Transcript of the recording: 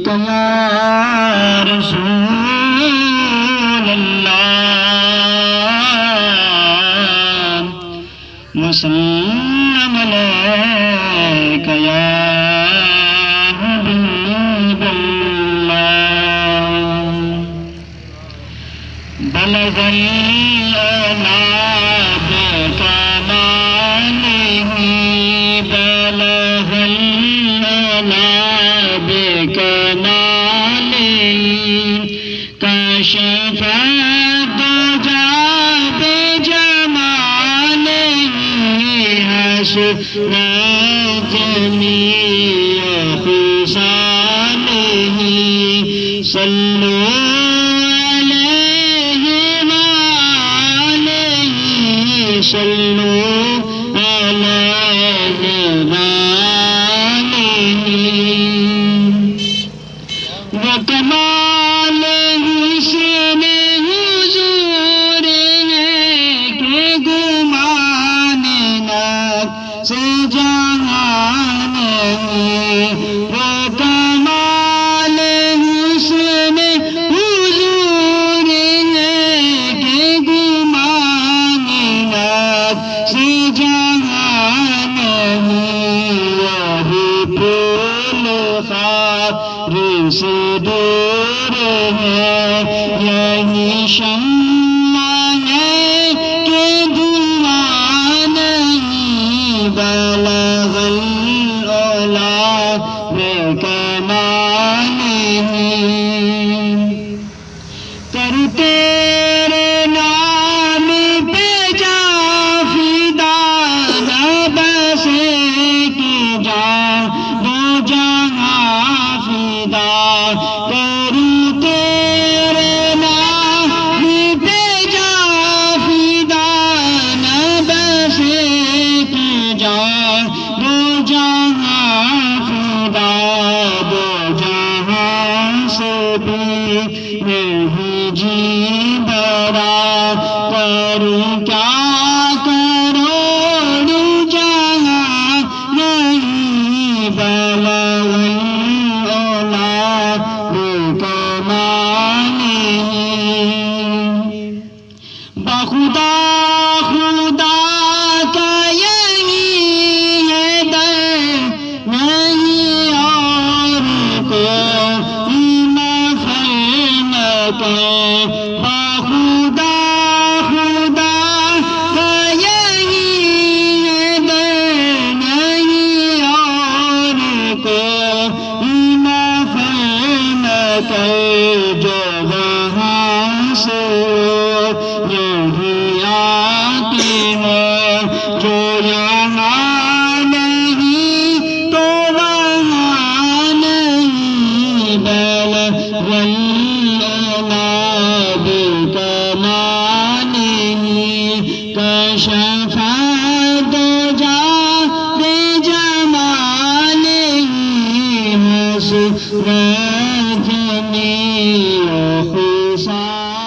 یا رسول اللہ وسلم علیک یا حبیب اللہ بلغ العناب کمالہ بلغ العناب کمالہ کشف الدجى بجمالہ حسن جمیع خصالہ صلوا صلوا علیہ وآلہ وکمال حسن حضور ہے کہ گمان نفس جہان ہے وکمال حسن حضور ہے کہ گمان سے جہان وہی پھول خار سے دور ہے یہی شمع ہے کہ دھواں نہیں بلغ العلا بکمالہ کرتے نہیں جی بڑا کروں کیا کروڑ جہاں نہیں بلغ العلا بکمالہ بخدا خدا کا یہی ہے در نہیں اور کوئی بخدا خدا کا یہی ہے در نہیں اور کوئی نفع نہ جو وہاں سے یہی آتی ہے